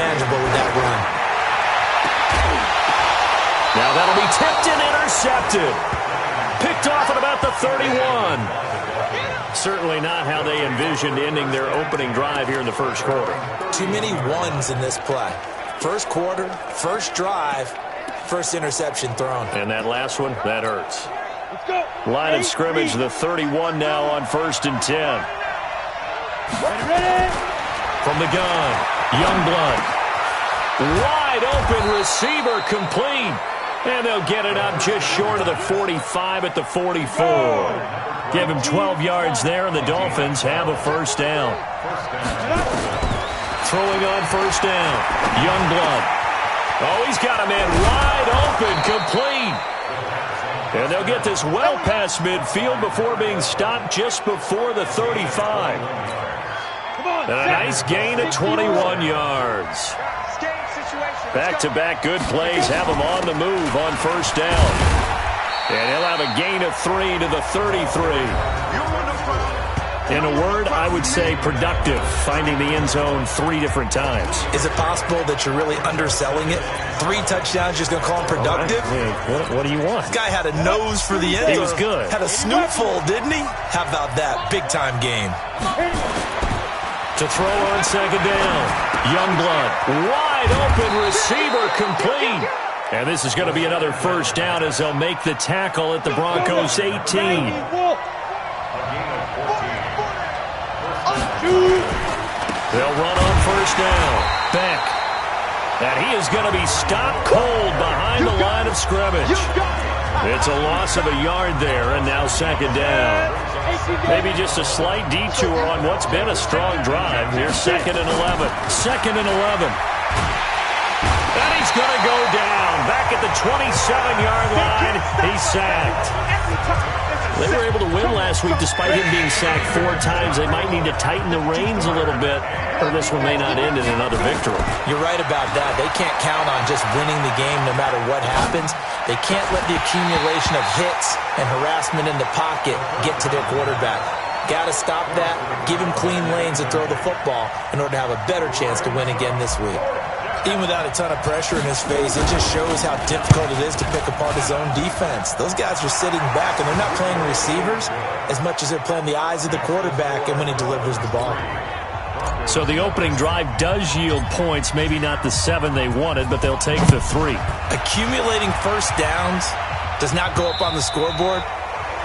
manageable with that run. Now that'll be tipped and intercepted. Picked off at about the 31. Certainly not how they envisioned ending their opening drive here in the first quarter. Too many ones in this play. First quarter, first drive, first interception thrown. And that last one, that hurts. Line of scrimmage, the 31 now on 1st and 10. From the gun, Youngblood. Wide open receiver complete. And they'll get it up just short of the 45 at the 44. Give him 12 yards there, and the Dolphins have a first down. Throwing on first down, Youngblood. Oh, he's got a man wide open, complete. And they'll get this well past midfield before being stopped just before the 35. And a nice gain of 21 yards. Back-to-back good plays have him on the move on first down. And he'll have a gain of 3 to the 33. In a word, I would say productive, finding the end zone 3 different times. Is it possible that you're really underselling it? 3 touchdowns, just going to call him productive? What do you want? This guy had a nose for the end zone. He was good. Had a snootful, didn't he? How about that? Big-time game. To throw on second down, Youngblood. Wide open receiver complete. And this is going to be another first down as they'll make the tackle at the Broncos' 18. They'll run on first down. Beck. And he is going to be stopped cold behind the line of scrimmage. It's a loss of a yard there, and now second down. Maybe just a slight detour on what's been a strong drive. Here's 2nd and 11. 2nd and 11. And he's going to go down. Back at the 27-yard line. He's sacked. They were able to win last week despite him being sacked 4 times. They might need to tighten the reins a little bit, or this one may not end in another victory. You're right about that. They can't count on just winning the game no matter what happens. They can't let the accumulation of hits and harassment in the pocket get to their quarterback. Got to stop that, give him clean lanes to throw the football in order to have a better chance to win again this week. Even without a ton of pressure in his face, it just shows how difficult it is to pick apart his own defense. Those guys are sitting back, and they're not playing receivers as much as they're playing the eyes of the quarterback and when he delivers the ball. So the opening drive does yield points, maybe not the 7 they wanted, but they'll take the 3. Accumulating first downs does not go up on the scoreboard,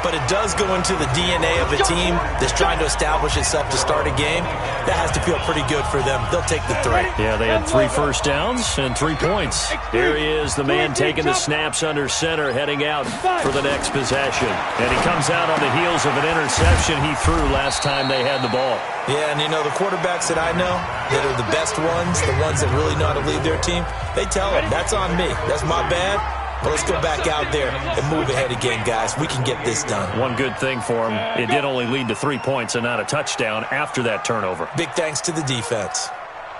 but it does go into the DNA of a team that's trying to establish itself to start a game. That has to feel pretty good for them. They'll take the 3. Yeah, they had 3 first downs and 3 points. Here he is, the man taking the snaps under center, heading out for the next possession. And he comes out on the heels of an interception he threw last time they had the ball. Yeah, and you know, the quarterbacks that I know that are the best ones, the ones that really know how to lead their team, they tell them, that's on me. That's my bad. Well, let's go back out there and move ahead again, guys. We can get this done. One good thing for him, it did only lead to 3 points and not a touchdown after that turnover. Big thanks to the defense.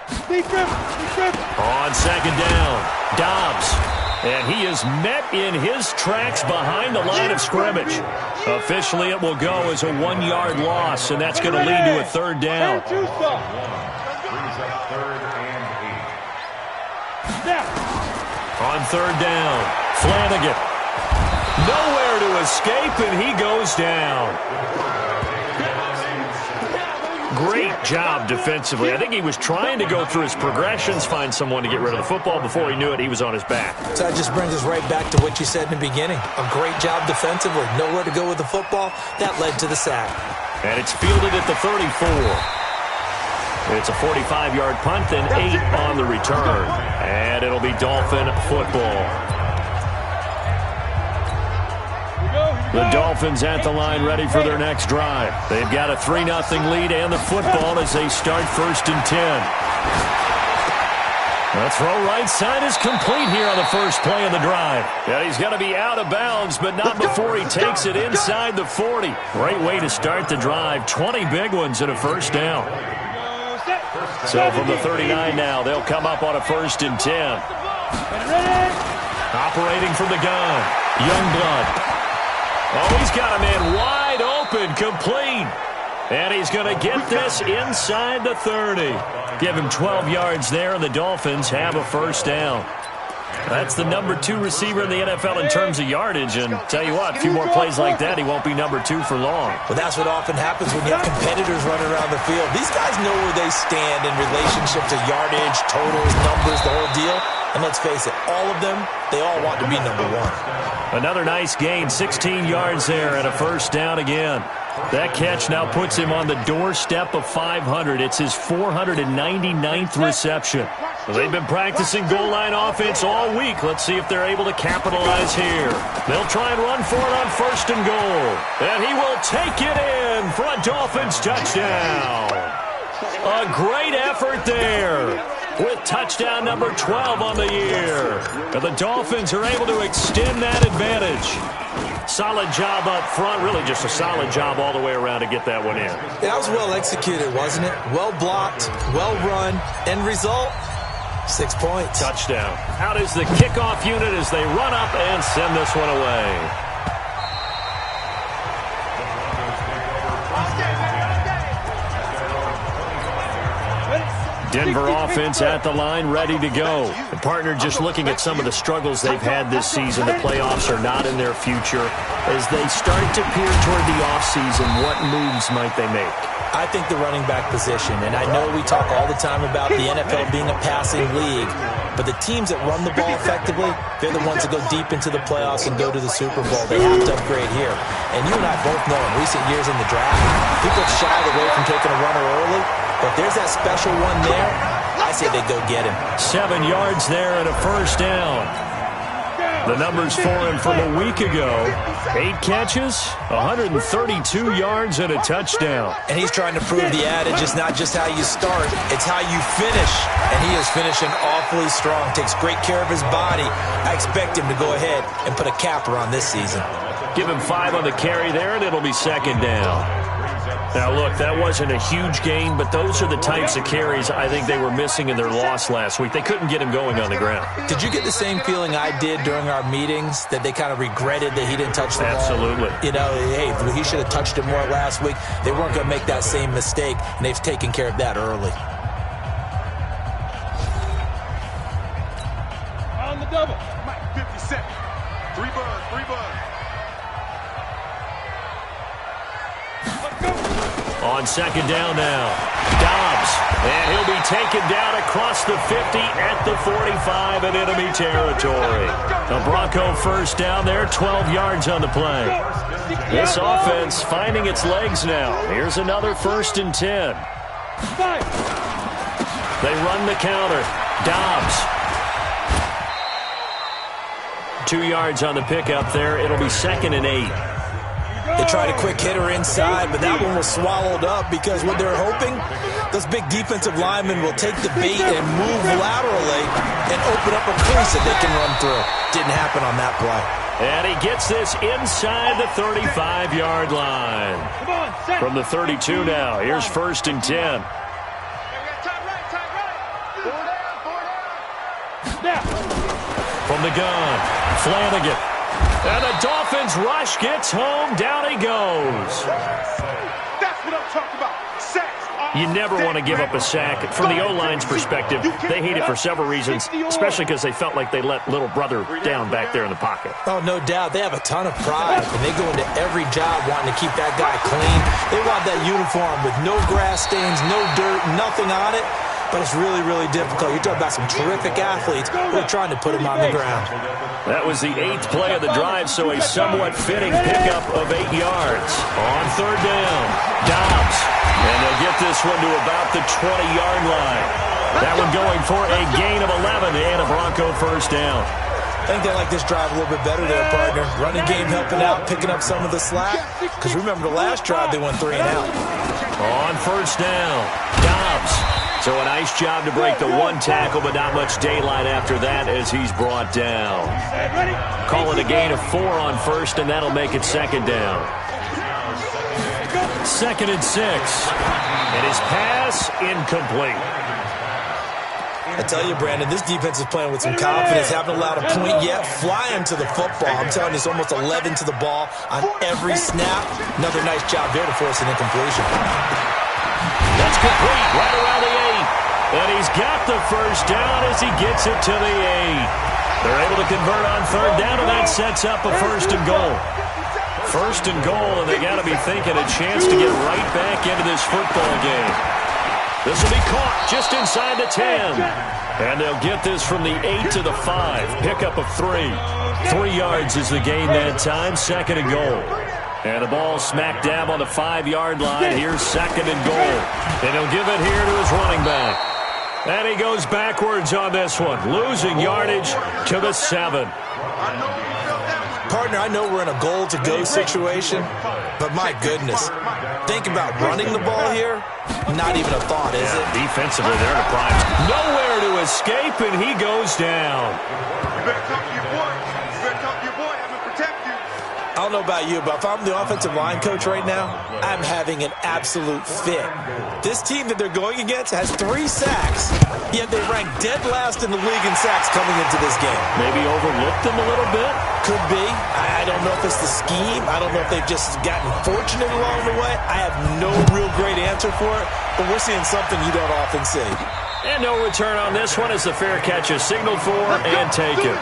On second down, Dobbs. And he is met in his tracks behind the line of scrimmage. Officially, it will go as a 1-yard loss, and that's going to lead to a 3rd down. On 3rd down, Flanagan. Nowhere to escape, and he goes down. Great job defensively. I think he was trying to go through his progressions, find someone to get rid of the football. Before he knew it, he was on his back. So that just brings us right back to what you said in the beginning. A great job defensively. Nowhere to go with the football. That led to the sack. And it's fielded at the 34. It's a 45-yard punt and 8 on the return. And it'll be Dolphin football. The Dolphins at the line ready for their next drive. They've got a 3-0 lead and the football as they start 1st and 10. The throw right side is complete here on the first play of the drive. And he's going to be out of bounds, but not before he takes it inside the 40. Great way to start the drive. 20 big ones and a first down. So from the 39 now, they'll come up on a 1st and 10. Operating from the gun, Youngblood. Oh, he's got a man wide open, complete. And he's going to get this inside the 30. Give him 12 yards there, and the Dolphins have a first down. That's the number 2 receiver in the NFL in terms of yardage. And tell you what, a few more plays like that, he won't be number 2 for long. Well, that's what often happens when you have competitors running around the field. These guys know where they stand in relationship to yardage, totals, numbers, the whole deal. And let's face it, all of them, they all want to be number 1. Another nice gain, 16 yards there, and a first down again. That catch now puts him on the doorstep of 500. It's his 499th reception. Well, they've been practicing goal line offense all week. Let's see if they're able to capitalize here. They'll try and run for it on first and goal. And he will take it in for a Dolphins touchdown. A great effort there with touchdown number 12 on the year. And the Dolphins are able to extend that advantage. Solid job up front, really just a solid job all the way around to get that one in. That was well executed, wasn't it? Well blocked, well run, end result, 6 points. Touchdown. Out is the kickoff unit as they run up and send this one away. Denver offense at the line, ready to go. The partner just looking at some of the struggles they've had this season. The playoffs are not in their future. As they start to peer toward the offseason, what moves might they make? I think the running back position, and I know we talk all the time about the NFL being a passing league, but the teams that run the ball effectively, they're the ones that go deep into the playoffs and go to the Super Bowl. They have to upgrade here. And you and I both know in recent years in the draft, people shied away from taking a runner early. But if there's that special one there, I say they go get him. 7 yards there and a first down. The numbers for him from a week ago. 8 catches, 132 yards and a touchdown. And he's trying to prove the adage is not just how you start, it's how you finish. And he is finishing awfully strong. Takes great care of his body. I expect him to go ahead and put a capper on this season. Give him 5 on the carry there, and it'll be second down. Now, look, that wasn't a huge gain, but those are the types of carries I think they were missing in their loss last week. They couldn't get him going on the ground. Did you get the same feeling I did during our meetings, that they kind of regretted that he didn't touch the ball? Absolutely. You know, hey, he should have touched it more last week. They weren't going to make that same mistake, and they've taken care of that early. On the double. 50 seconds. 3 birds, 3 birds. On second down now, Dobbs, and he'll be taken down across the 50 at the 45 in enemy territory. The Bronco first down there, 12 yards on the play. This offense finding its legs now. Here's another 1st and 10. They run the counter. Dobbs. 2 yards on the pickup there. It'll be 2nd and 8. They tried a quick hitter inside, but that one was swallowed up because what they're hoping, those big defensive linemen will take the bait and move laterally and open up a crease that they can run through. Didn't happen on that play. And he gets this inside the 35-yard line. From the 32 now, here's 1st and 10. From the gun, Flanagan. And the Dolphins rush gets home. Down he goes. That's what I'm talking about. Sacks. You never want to give up a sack. From the O-line's perspective, they hate it for several reasons, especially because they felt like they let little brother down back there in the pocket. Oh, no doubt. They have a ton of pride, and they go into every job wanting to keep that guy clean. They want that uniform with no grass stains, no dirt, nothing on it. But it's really, really difficult. You're talking about some terrific athletes who are trying to put him on the ground. That was the 8th play of the drive, so a somewhat fitting pickup of 8 yards. On 3rd down, Dobbs. And they'll get this one to about the 20-yard line. That one going for a gain of 11 and a Bronco first down. I think they like this drive a little bit better there, partner. Running game helping out, picking up some of the slack. Because remember the last drive, they went 3 and out. On 1st down, Dobbs. So a nice job to break the 1 tackle, but not much daylight after that as he's brought down. Call it a gain of 4 on 1st, and that'll make it 2nd down. 2nd and 6. And his pass incomplete. I tell you, Brandon, this defense is playing with some confidence. Haven't allowed a point yet. Flying to the football. I'm telling you, it's almost 11 to the ball on every snap. Another nice job there to force an incompletion. That's complete right around the 8. And he's got the first down as he gets it to the 8. They're able to convert on third down, and that sets up a 1st and goal. 1st and goal, and they got to be thinking a chance to get right back into this football game. This will be caught just inside the 10. And they'll get this from the 8 to the 5. Pickup of 3. 3 yards is the gain that time. 2nd and goal. And the ball smack dab on the 5-yard line. Here's 2nd and goal. And he'll give it here to his running back. And he goes backwards on this one. Losing yardage to the 7. Partner, I know we're in a goal-to-go situation, but my goodness, think about running the ball here. Not even a thought, is it? Defensively, they're in a prime. Nowhere to escape, and he goes down. You better talk to your boy. You better talk to your boy. I'm going to protect you. I don't know about you, but if I'm the offensive line coach right now, I'm having an absolute fit. This team that they're going against has 3 sacks, yet they rank dead last in the league in sacks coming into this game. Maybe overlooked them a little bit? Could be. I don't know if it's the scheme. I don't know if they've just gotten fortunate along the way. I have no real great answer for it, but we're seeing something you don't often see. And no return on this one as the fair catch is signaled for and taken.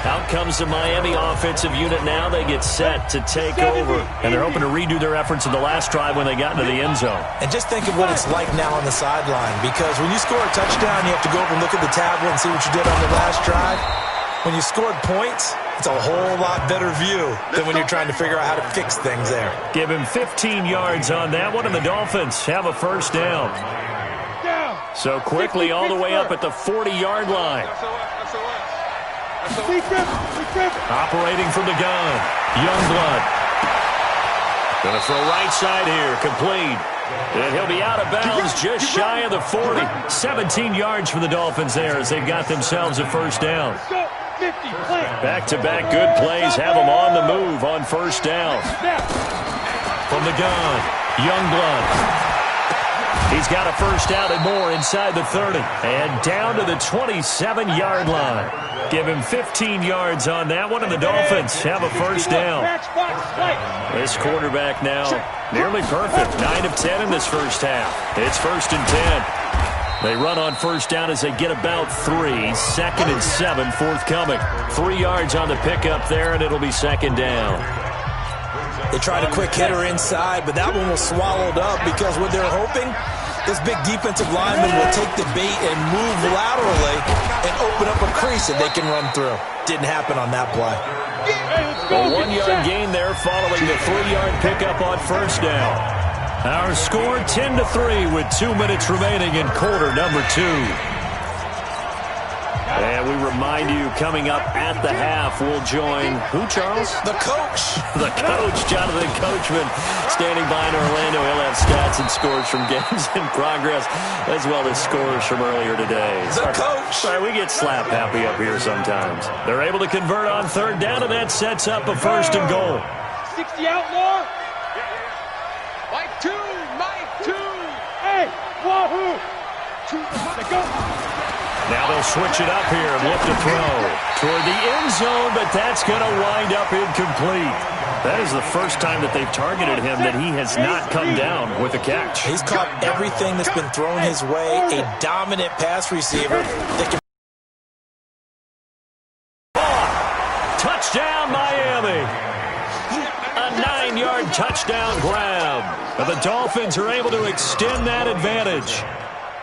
Out comes the Miami offensive unit now. They get set to take over. And they're hoping to redo their efforts in the last drive when they got into the end zone. And just think of what it's like now on the sideline, because when you score a touchdown, you have to go over and look at the tablet and see what you did on the last drive. When you scored points, it's a whole lot better view than when you're trying to figure out how to fix things there. Give him 15 yards on that one, and the Dolphins have a 1st down. So quickly all the way up at the 40-yard line. Operating from the gun, Youngblood. Going to throw right side here, complete. And he'll be out of bounds just shy of the 40. 17 yards for the Dolphins there as they've got themselves a 1st down. Back-to-back good plays have them on the move on 1st down. From the gun, Youngblood. He's got a 1st down and more inside the 30. And down to the 27-yard line. Give him 15 yards on that one, and the Dolphins have a 1st down. This quarterback now nearly perfect. 9 of 10 in this first half. It's 1st and 10. They run on 1st down as they get about 3. 2nd and 7 forthcoming. 3 yards on the pickup there, and it'll be 2nd down. They tried a quick hitter inside, but that one was swallowed up because what they're hoping, this big defensive lineman will take the bait and move laterally and open up a crease that they can run through. Didn't happen on that play. A 1-yard gain there following the 3-yard pickup on 1st down. Our score 10-3 with 2 minutes remaining in quarter number 2. And we remind you, coming up at the half, we'll join who, Charles? The coach. The coach, Jonathan Coachman, standing by in Orlando. He'll have stats and scores from games in progress, as well as scores from earlier today. The coach. Sorry, we get slap happy up here sometimes. They're able to convert on 3rd down, and that sets up a 1st and goal. 60 outlaw. Mike 2. Hey, wahoo. 2 to go. Now they'll switch it up here and look to throw toward the end zone, but that's going to wind up incomplete. That is the first time that they've targeted him that he has not come down with a catch. He's caught everything that's been thrown his way. A dominant pass receiver that can... Touchdown, Miami. A 9-yard touchdown grab. And the Dolphins are able to extend that advantage.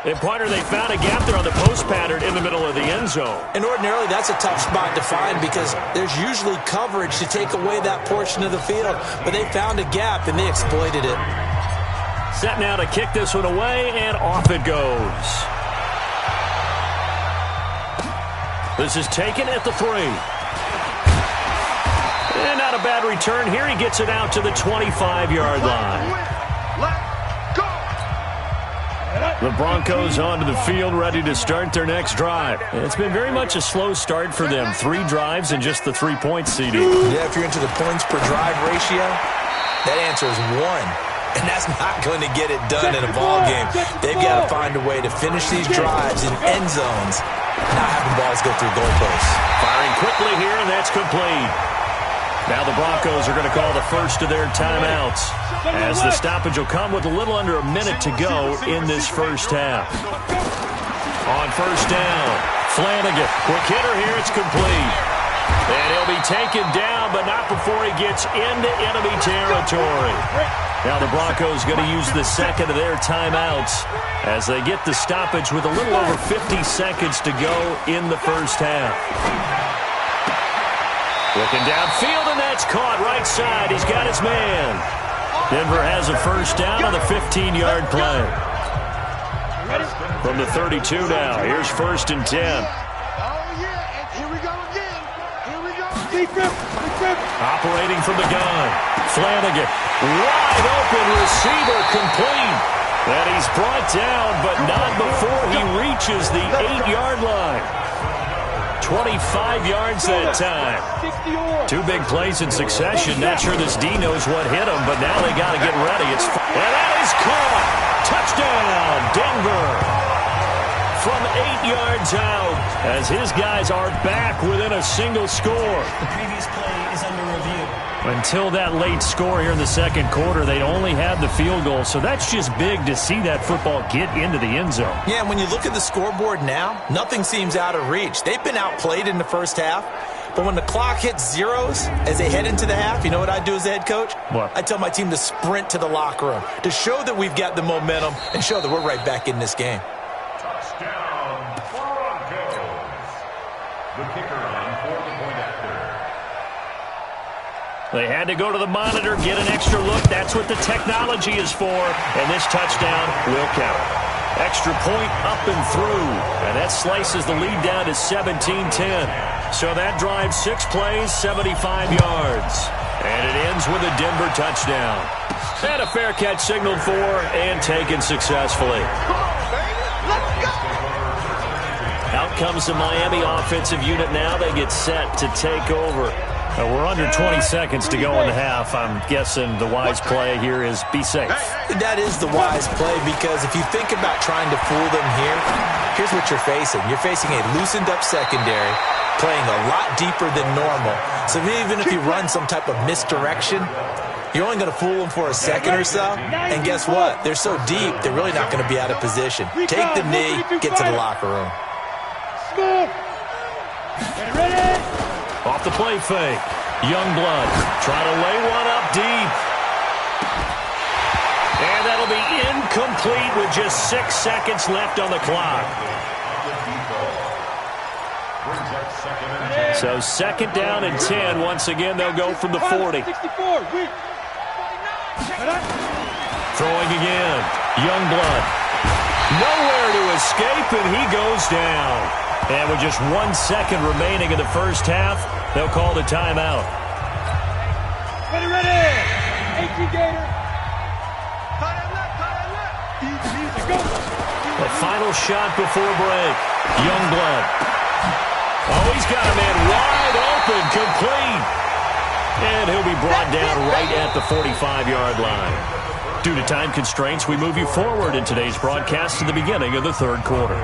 And, partner, they found a gap there on the post pattern in the middle of the end zone. And ordinarily, that's a tough spot to find because there's usually coverage to take away that portion of the field. But they found a gap, and they exploited it. Set now to kick this one away, and off it goes. This is taken at the 3. And not a bad return here. He gets it out to the 25-yard line. The Broncos onto the field, ready to start their next drive. It's been very much a slow start for them. 3 drives and just the 3-point seeding. Yeah, if you're into the points per drive ratio, that answer is 1. and that's not going to get it done in a ball game. They've got to find a way to finish these drives in end zones, not having balls go through goalposts. Firing quickly here, and that's complete. Now the Broncos are going to call the first of their timeouts, as the stoppage will come with a little under a minute to go in this first half. On first down, Flanagan, quick hitter here, it's complete. And he'll be taken down, but not before he gets into enemy territory. Now the Broncos going to use the second of their timeouts as they get the stoppage with a little over 50 seconds to go in the first half. Looking downfield, and that's caught right side. He's got his man. Denver has a first down on the 15-yard play. From the 32 now, here's 1st and 10. Oh, yeah, and here we go again. Here we go. Deep rip. Operating from the gun. Flanagan, wide open receiver, complete. And he's brought down, but not before he reaches the 8-yard line. 25 yards that time. 2 big plays in succession. Not sure this D knows what hit him, but now they got to get ready. And that is caught. Touchdown, Denver. From 8 yards out, as his guys are back within a single score. The previous play is under review. Until that late score here in the second quarter, they only had the field goal, so that's just big to see that football get into the end zone. Yeah, and when you look at the scoreboard now, nothing seems out of reach. They've been outplayed in the first half, but when the clock hits zeros as they head into the half, you know what I do as a head coach? What? I tell my team to sprint to the locker room to show that we've got the momentum and show that we're right back in this game. Touchdown, Broncos. The kicker on for the point after. They had to go to the monitor, get an extra look. That's what the technology is for. And this touchdown will count. Extra point up and through. And that slices the lead down to 17-10. So that drives 6 plays, 75 yards. And it ends with a Denver touchdown. And a fair catch signaled for and taken successfully. Out comes the Miami offensive unit now. They get set to take over. We're under 20 seconds to go in the half. I'm guessing the wise play here is be safe. That is the wise play, because if you think about trying to fool them here, here's what you're facing. You're facing a loosened up secondary, playing a lot deeper than normal. So even if you run some type of misdirection, you're only going to fool them for a second or so. And guess what? They're so deep, they're really not going to be out of position. Take the knee, get to the locker room. Ready? Off the play fake. Youngblood trying to lay one up deep. And that'll be incomplete with just 6 seconds left on the clock. So 2nd down and 10. Once again, they'll go from the 40. Throwing again. Youngblood. Nowhere to escape, and he goes down. And with just 1 second remaining in the first half, they'll call the timeout. Ready. 18 Gator. Easy, go. The final shot before break. Youngblood. Oh, he's got a man wide open, complete. And he'll be brought down right at the 45-yard line. Due to time constraints, we move you forward in today's broadcast to the beginning of the third quarter.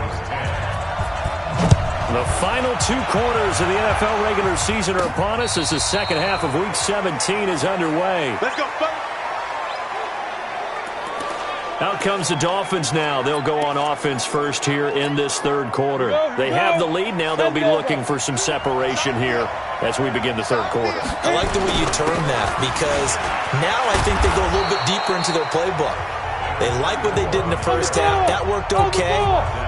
The final 2 quarters of the NFL regular season are upon us as the second half of Week 17 is underway. Let's go, buddy. Out comes the Dolphins now. They'll go on offense first here in this third quarter. They have the lead now. They'll be looking for some separation here as we begin the third quarter. I like the way you term that, because now I think they go a little bit deeper into their playbook. They like what they did in the first half. That worked okay.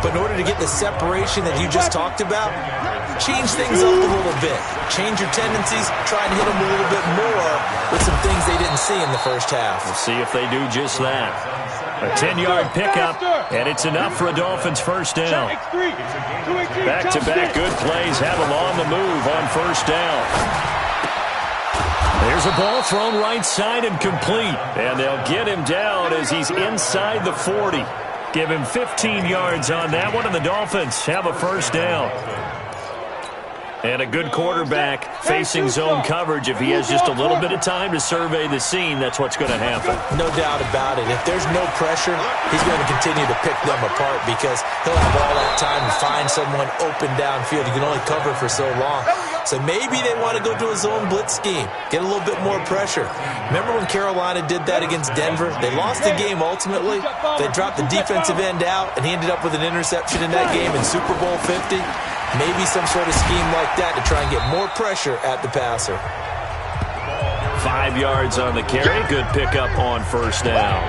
But in order to get the separation that you just talked about, change things up a little bit. Change your tendencies. Try and hit them a little bit more with some things they didn't see in the first half. We'll see if they do just that. A 10-yard pickup, and it's enough for a Dolphins first down. Back-to-back good plays have them on the move on first down. There's a ball thrown right side and complete. And they'll get him down as he's inside the 40. Give him 15 yards on that one, and the Dolphins have a first down. And a good quarterback facing zone coverage. If he has just a little bit of time to survey the scene, that's what's going to happen. No doubt about it. If there's no pressure, he's going to continue to pick them apart because he'll have all that time to find someone open downfield. You can only cover for so long. So maybe they want to go to a zone blitz scheme, get a little bit more pressure. Remember when Carolina did that against Denver? They lost the game ultimately. They dropped the defensive end out, and he ended up with an interception in that game in Super Bowl 50. Maybe some sort of scheme like that to try and get more pressure at the passer. 5 yards on the carry. Good pickup on first down.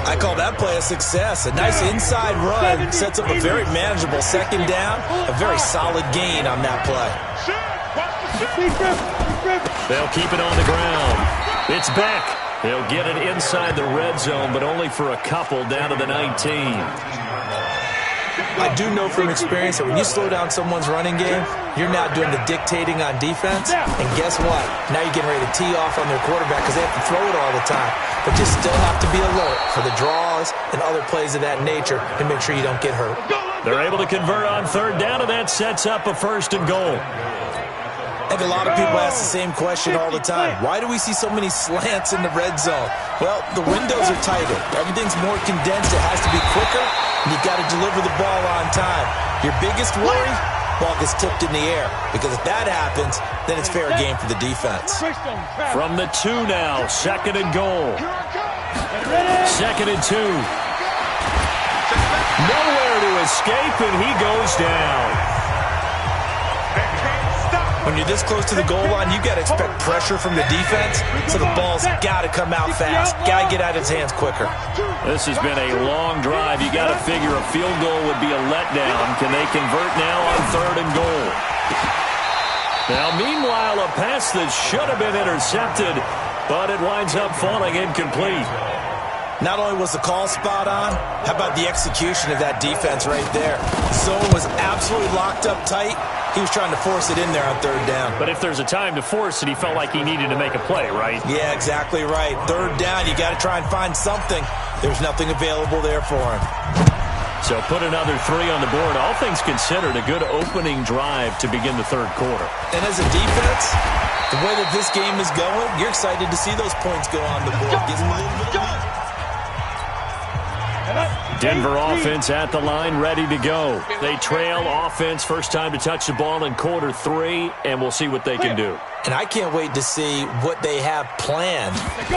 I call that play a success. A nice inside run sets up a very manageable second down. A very solid gain on that play. They'll keep it on the ground. It's back. They'll get it inside the red zone, but only for a couple down to the 19. I do know from experience that when you slow down someone's running game, you're now doing the dictating on defense. And guess what? Now you're getting ready to tee off on their quarterback because they have to throw it all the time. But you still have to be alert for the draws and other plays of that nature to make sure you don't get hurt. They're able to convert on third down, and that sets up a first and goal. I think a lot of people ask the same question all the time. Why do we see so many slants in the red zone? Well, the windows are tighter. Everything's more condensed. It has to be quicker, and you've got to deliver the ball on time. Your biggest worry, ball gets tipped in the air, because if that happens, then it's fair game for the defense. From the 2 now, second and goal. Second and 2. Nowhere to escape, and he goes down. When you're this close to the goal line, you got to expect pressure from the defense, so the ball's got to come out fast. Got to get out of his hands quicker. This has been a long drive. You got to figure a field goal would be a letdown. Can they convert now on third and goal? Now, meanwhile, a pass that should have been intercepted, but it winds up falling incomplete. Not only was the call spot on, how about the execution of that defense right there? Zone was absolutely locked up tight. He was trying to force it in there on third down. But if there's a time to force it, he felt like he needed to make a play, right? Yeah, exactly right. Third down, you got to try and find something. There's nothing available there for him. So put another 3 on the board. All things considered, a good opening drive to begin the third quarter. And as a defense, the way that this game is going, you're excited to see those points go on the board. Gives them a little bit of lead. Denver offense at the line, ready to go. They trail offense, first time to touch the ball in quarter 3, and we'll see what they can do. And I can't wait to see what they have planned,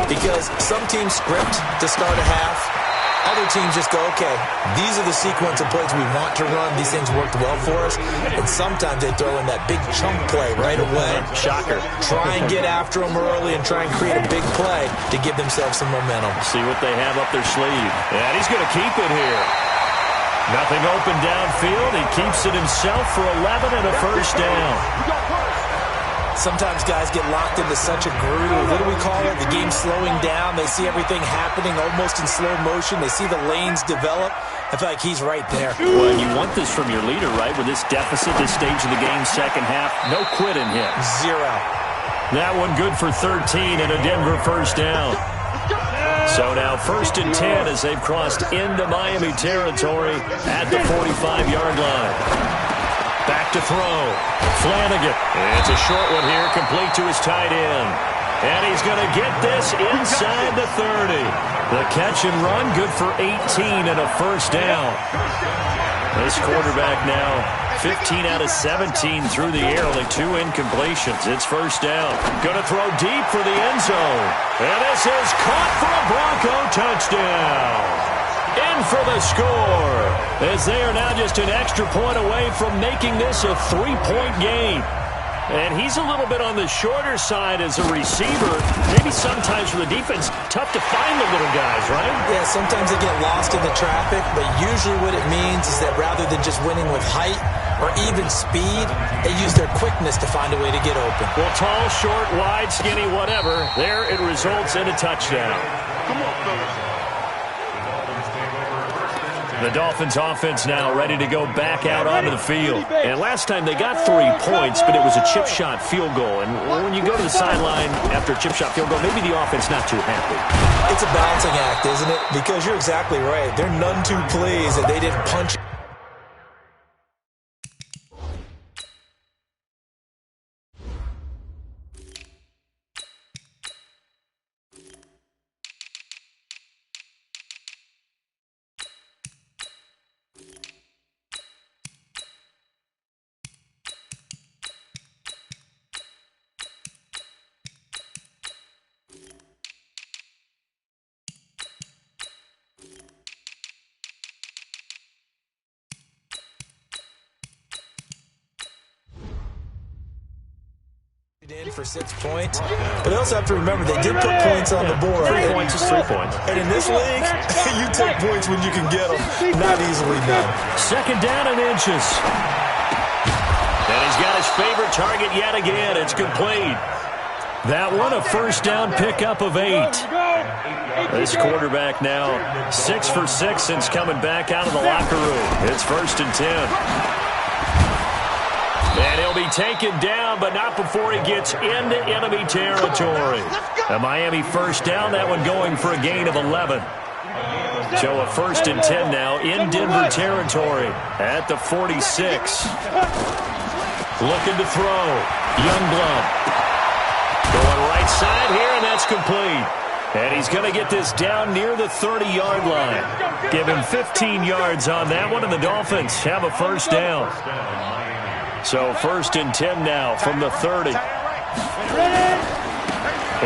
because some teams script to start a half. Other teams just go, okay, these are the sequence of plays we want to run. These things worked well for us. And sometimes they throw in that big chunk play right away. Shocker. Try and get after them early and try and create a big play to give themselves some momentum. See what they have up their sleeve. And he's going to keep it here. Nothing open downfield. He keeps it himself for 11 and a first down. Sometimes guys get locked into such a groove. What do we call it? The game slowing down. They see everything happening almost in slow motion. They see the lanes develop. I feel like he's right there. Well, you want this from your leader, right? With this deficit, this stage of the game, second half, no quitting him. 0. That one good for 13 and a Denver first down. So now first and 10 as they've crossed into Miami territory at the 45-yard line. Back to throw. Flanagan. It's a short one here, complete to his tight end. And he's going to get this inside the 30. The catch and run, good for 18 and a first down. This quarterback now 15 out of 17 through the air, only 2 incompletions. It's first down. Going to throw deep for the end zone. And this is caught for a Bronco touchdown. In for the score, as they are now just an extra point away from making this a 3-point game. And he's a little bit on the shorter side as a receiver. Maybe sometimes for the defense, tough to find the little guys, right? Yeah, sometimes they get lost in the traffic, but usually what it means is that rather than just winning with height or even speed, they use their quickness to find a way to get open. Well, tall, short, wide, skinny, whatever, there it results in a touchdown. Come on, fellas. The Dolphins offense now ready to go back out onto the field. And last time they got 3 points, but it was a chip shot field goal. And when you go to the sideline after a chip shot field goal, maybe the offense not too happy. It's a balancing act, isn't it? Because you're exactly right. They're none too pleased that they didn't punch for 6 points. But they also have to remember they did put points on the board. 3 points is 3 points. And in this league, you take points when you can get them. Not easily done. Second down and inches. And he's got his favorite target yet again. It's complete. That one, a first down pickup of 8. This quarterback now 6 for 6 since coming back out of the locker room. It's 1st and 10. And he'll be taken down, but not before he gets into enemy territory. A Miami first down, that one going for a gain of 11. So a 1st and 10 now in Denver territory at the 46. Looking to throw. Youngblood. Going right side here, and that's complete. And he's going to get this down near the 30-yard line. Give him 15 yards on that one, and the Dolphins have a first down. So 1st and 10 now from the 30.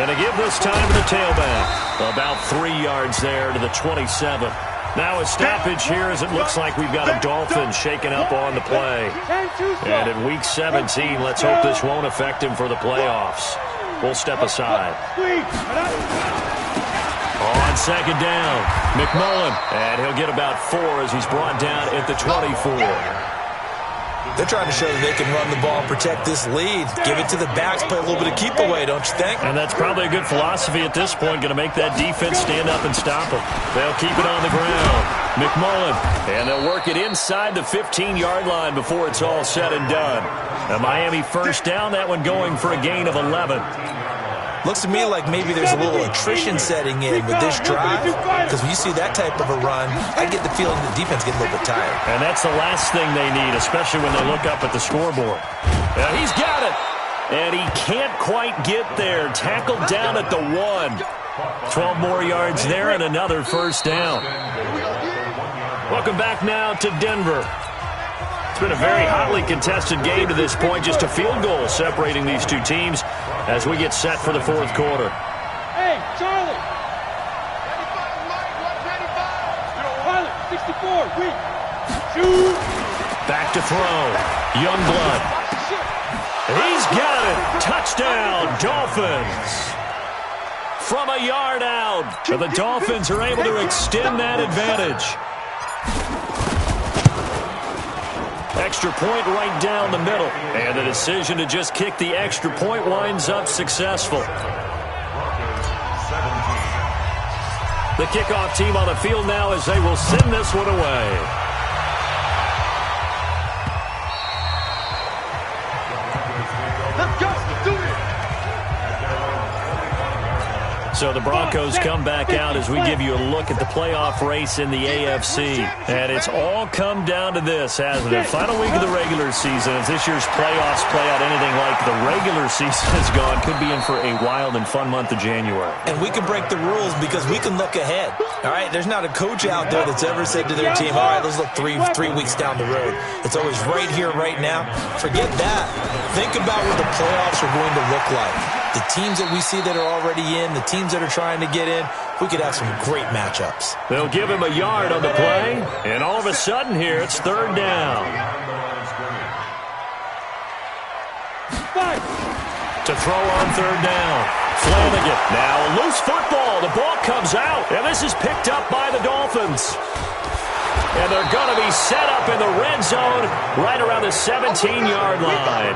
And to give this time to the tailback. About 3 yards there to the 27. Now a stoppage here as it looks like we've got a Dolphin shaken up on the play. And in Week 17, let's hope this won't affect him for the playoffs. We'll step aside. On second down, McMullen. And he'll get about 4 as he's brought down at the 24. They're trying to show that they can run the ball and protect this lead. Give it to the backs, play a little bit of keep away, don't you think? And that's probably a good philosophy at this point, going to make that defense stand up and stop them. They'll keep it on the ground. McMullen, and they'll work it inside the 15-yard line before it's all said and done. A Miami first down, that one going for a gain of 11. Looks to me like maybe there's a little attrition setting in with this drive, because when you see that type of a run, I get the feeling the defense getting a little bit tired. And that's the last thing they need, especially when they look up at the scoreboard. He's got it, and he can't quite get there. Tackled down at the 1. 12 more yards there and another first down. Welcome back now to Denver. It's been a very hotly contested game to this point, just a field goal separating these two teams as we get set for the 4th quarter. Hey, Charlie. 64, weak. Shoot. Back to throw. Youngblood. He's got it. Touchdown, Dolphins. From a yard out. The Dolphins are able to extend that advantage. Extra point right down the middle. And the decision to just kick the extra point winds up successful. The kickoff team on the field now as they will send this one away. Let's go. Do it. So the Broncos come back out as we give you a look at the playoff race in the AFC. And it's all come down to this, hasn't it? Final week of the regular season. As this year's playoffs play out anything like the regular season has gone, could be in for a wild and fun month of January. And we can break the rules because we can look ahead. All right, there's not a coach out there that's ever said to their team, all right, let's look three weeks down the road. It's always right here, right now. Forget that. Think about what the playoffs are going to look like. The teams that we see that are already in, the teams that are trying to get in, we could have some great matchups. They'll give him a yard on the play, and all of a sudden here, it's 3rd down. To throw on 3rd down. Flanagan. Now a loose football. The ball comes out, and this is picked up by the Dolphins. And they're going to be set up in the red zone right around the 17-yard line.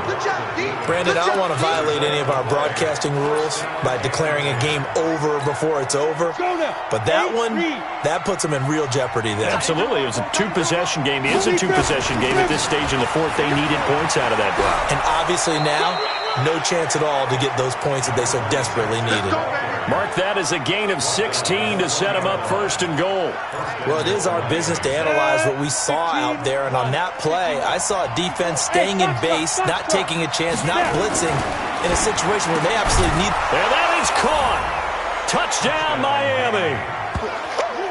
Brandon, I don't want to violate any of our broadcasting rules by declaring a game over before it's over. But that one, that puts them in real jeopardy there. Absolutely. It was a 2-possession game. It is a 2-possession game at this stage in the 4th. They needed points out of that drive. And obviously now, no chance at all to get those points that they so desperately needed. Mark that as a gain of 16 to set them up 1st and goal. Well, it is our business to analyze what we saw out there, and on that play, I saw a defense staying in base, not taking a chance, not blitzing, in a situation where they absolutely need. And that is caught. Touchdown, Miami.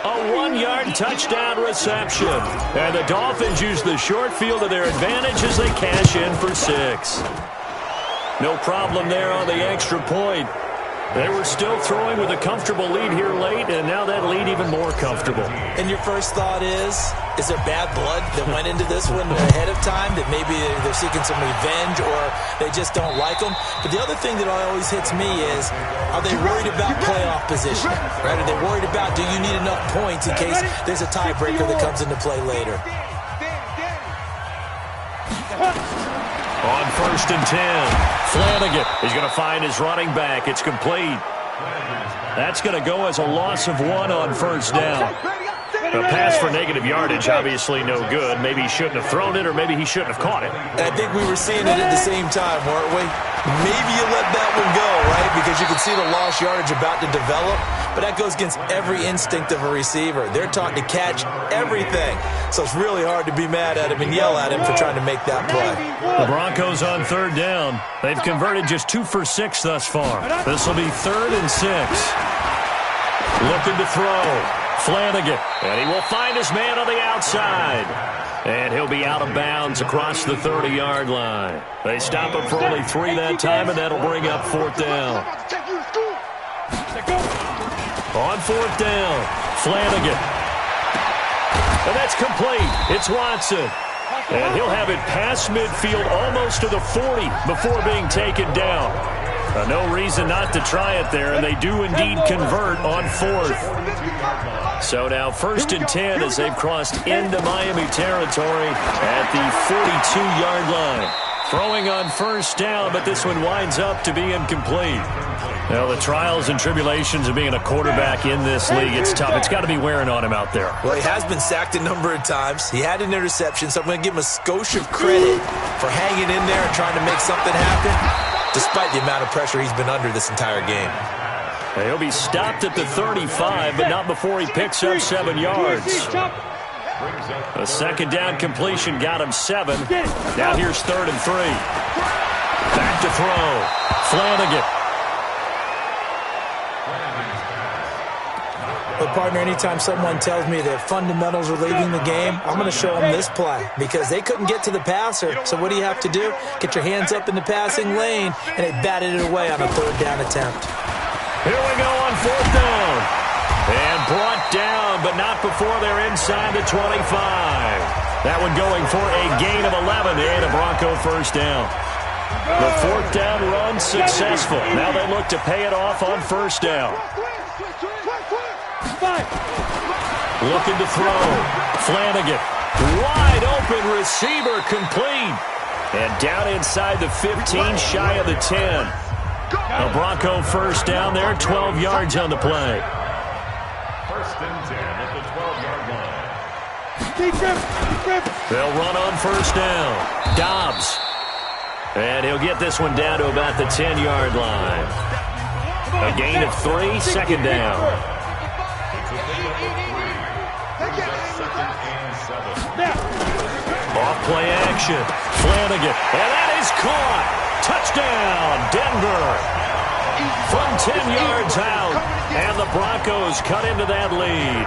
A 1-yard touchdown reception. And the Dolphins use the short field to their advantage as they cash in for 6. No problem there on the extra point. They were still throwing with a comfortable lead here late, and now that lead even more comfortable. And your first thought is there bad blood that went into this one ahead of time, that maybe they're seeking some revenge or they just don't like them? But the other thing that always hits me is, are they worried about playoff positioning? Right? Are they worried about, do you need enough points in case there's a tiebreaker that comes into play later? On 1st and 10, Flanagan is going to find his running back. It's complete. That's going to go as a loss of 1 on 1st down. A pass for negative yardage, obviously no good. Maybe he shouldn't have thrown it, or maybe he shouldn't have caught it. I think we were seeing it at the same time, weren't we? Maybe you let that one go, right? Because you can see the lost yardage about to develop. But that goes against every instinct of a receiver. They're taught to catch everything. So it's really hard to be mad at him and yell at him for trying to make that play. The Broncos on 3rd down. They've converted just 2 for 6 thus far. This will be 3rd and 6. Looking to throw. Flanagan. And he will find his man on the outside. And he'll be out of bounds across the 30-yard line. They stop him for only 3 that time, and that'll bring up 4th down. On 4th down, Flanagan. And that's complete. It's Watson. And he'll have it past midfield almost to the 40 before being taken down. No reason not to try it there, and they do indeed convert on 4th. So now 1st and 10 as they've crossed into Miami territory at the 42-yard line. Throwing on 1st down, but this one winds up to be incomplete. Well, the trials and tribulations of being a quarterback in this league, it's tough. It's got to be wearing on him out there. Well, he has been sacked a number of times. He had an interception, so I'm going to give him a skosh of credit for hanging in there and trying to make something happen, despite the amount of pressure he's been under this entire game. He'll be stopped at the 35, but not before he picks up 7 yards. A 2nd down completion got him 7. Now here's 3rd and 3. Back to throw. Flanagan. But, partner, anytime someone tells me that fundamentals are leading the game, I'm going to show them this play because they couldn't get to the passer. So what do you have to do? Get your hands up in the passing lane, and they batted it away on a 3rd down attempt. Here we go on 4th down. And brought down, but not before they're inside the 25. That one going for a gain of 11 and a Bronco 1st down. The 4th down run successful. Now they look to pay it off on 1st down. Looking to throw. Flanagan. Wide open receiver complete. And down inside the 15, shy of the 10. A Bronco 1st down there, 12 yards on the play. 1st and 10 at the 12-yard line. They'll run on 1st down. Dobbs. And he'll get this one down to about the 10-yard line. A gain of 3, 2nd down. Off play action. Flanagan. And that is caught. Touchdown, Denver. From 10 yards out. And the Broncos cut into that lead.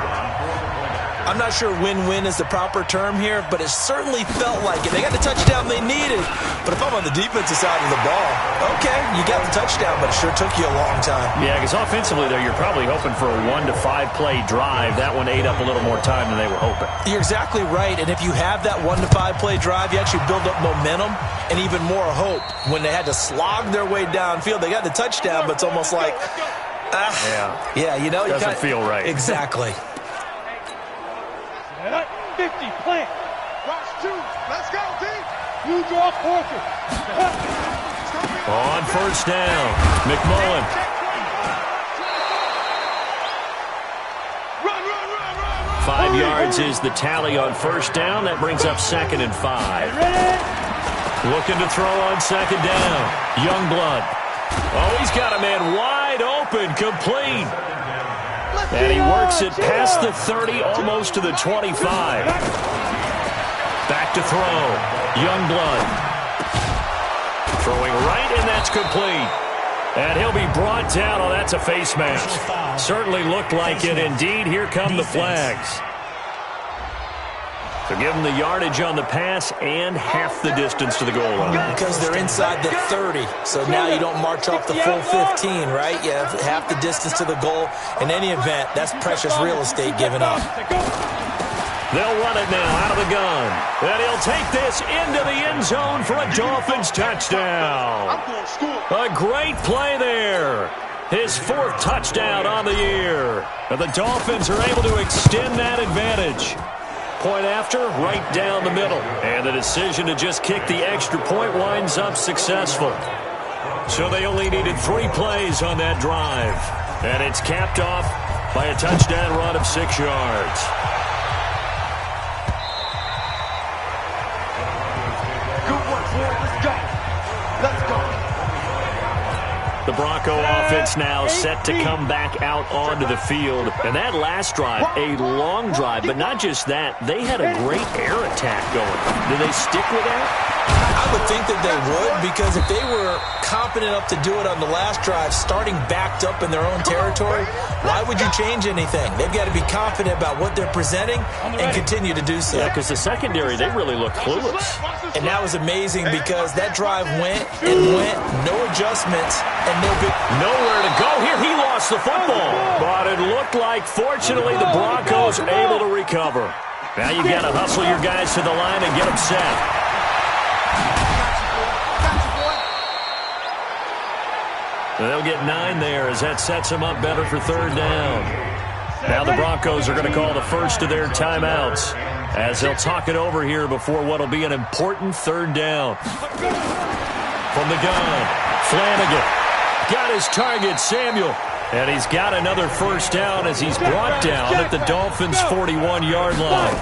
I'm not sure win-win is the proper term here, but it certainly felt like it. They got the touchdown they needed. But if I'm on the defensive side of the ball, okay, you got the touchdown, but it sure took you a long time. Yeah, because offensively there, you're probably hoping for a 1 to 5 play drive. That one ate up a little more time than they were hoping. You're exactly right, and if you have that 1 to 5 play drive, you actually build up momentum and even more hope. When they had to slog their way downfield, they got the touchdown, but it's almost like, yeah, you know. Doesn't feel right. Exactly. 50, plant. Watch 2. Let's go, D. You draw quarter. On 1st down, McMullen. Run. 5 yards is the tally on 1st down. That brings up 2nd and 5. Looking to throw on 2nd down. Youngblood. Oh, he's got a man wide open, complete. And he works it past the 30, almost to the 25. Back to throw. Youngblood. Throwing right, and that's complete. And he'll be brought down. Oh, that's a face mask. Certainly looked like it. Indeed, here come the flags. So give them the yardage on the pass and half the distance to the goal line. Because they're inside the 30. So now you don't march off the full 15, right? You have half the distance to the goal. In any event, that's precious real estate given up. They'll run it now out of the gun. And he'll take this into the end zone for a Dolphins touchdown. A great play there. His 4th touchdown on the year. And the Dolphins are able to extend that advantage. Point after, right down the middle. And the decision to just kick the extra point winds up successful. So they only needed 3 plays on that drive. And it's capped off by a touchdown run of 6 yards. Good work, boy. Let's go. Let's go. The Bronco offense now set to come back out onto the field. And that last drive, a long drive, but not just that. They had a great air attack going. Do they stick with that? I would think that they would, because if they were confident enough to do it on the last drive, starting backed up in their own territory, why would you change anything? They've got to be confident about what they're presenting and continue to do so. Yeah, because the secondary, they really looked clueless. And that was amazing because that drive went and went, no adjustments, and no big... Nowhere to go here. He lost the football. But it looked like, fortunately, the Broncos able to recover. Now you got to hustle your guys to the line and get them set. They'll get 9 there as that sets them up better for 3rd down. Now the Broncos are going to call the first of their timeouts as they'll talk it over here before what will be an important 3rd down. From the gun, Flanagan got his target, Samuel. And he's got another 1st down as he's brought down at the Dolphins' 41-yard line.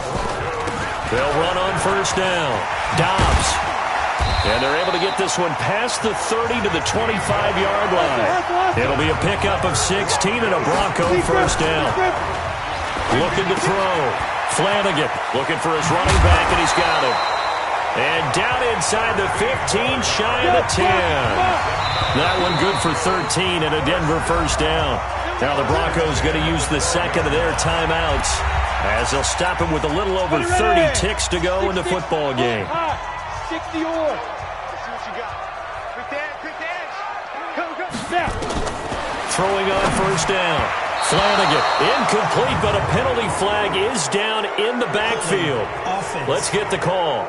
They'll run on 1st down. Dobbs. And they're able to get this one past the 30 to the 25-yard line. It'll be a pickup of 16 and a Bronco 1st down. Looking to throw. Flanagan looking for his running back, and he's got him. And down inside the 15, shy of the 10. That one good for 13 and a Denver 1st down. Now the Broncos going to use the 2nd of their timeouts as they'll stop him with a little over 30 ticks to go in the football game. 60 or. Let's see what you got. Quick dash. Go. Now. Throwing on 1st down. Flanagan, incomplete, but a penalty flag is down in the backfield. Let's get the call.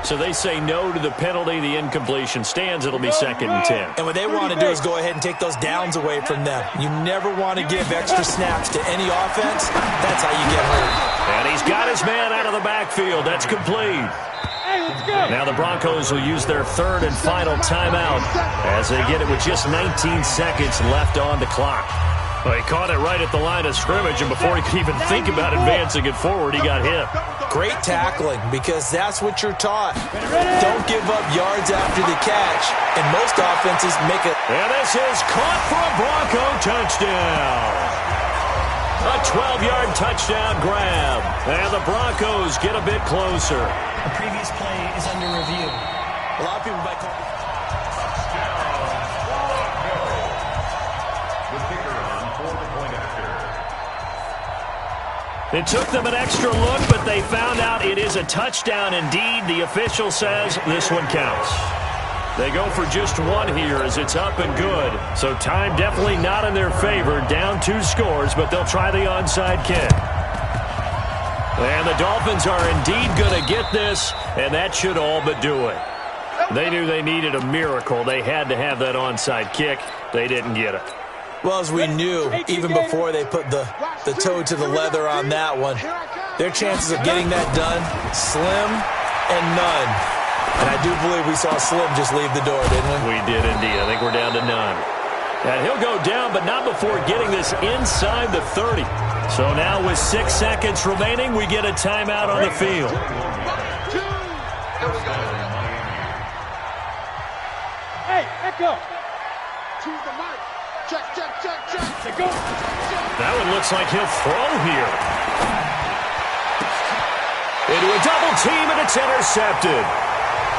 So they say no to the penalty. The incompletion stands. It'll be 2nd and 10. And what they want to do is go ahead and take those downs away from them. You never want to give extra snaps to any offense. That's how you get hurt. And he's got his man out of the backfield. That's complete. Now the Broncos will use their 3rd and final timeout as they get it with just 19 seconds left on the clock. Well, he caught it right at the line of scrimmage, and before he could even think about advancing it forward, he got hit. Great tackling, because that's what you're taught. Don't give up yards after the catch, and most offenses make it. And this is caught for a Bronco touchdown. A 12-yard touchdown grab. And the Broncos get a bit closer. The previous play is under review. A lot of people might call it. The kicker on for the point after. It took them an extra look, but they found out it is a touchdown indeed. The official says this one counts. They go for just 1 here as it's up and good. So time definitely not in their favor. Down 2 scores, but they'll try the onside kick. And the Dolphins are indeed going to get this, and that should all but do it. They knew they needed a miracle. They had to have that onside kick. They didn't get it. Well, as we knew, even before they put the toe to the leather on that one, their chances of getting that done, slim and none. And I do believe we saw Slim just leave the door, didn't we? We did indeed. I think we're down to none. And he'll go down, but not before getting this inside the 30. So now with 6 seconds remaining, we get a timeout on the field. Hey, echo. Choose the mic. Check. Go. That one looks like he'll throw here. Into a double team, and it's intercepted.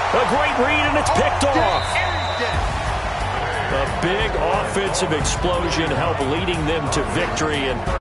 A great read, and it's picked off. A big offensive explosion helped leading them to victory, and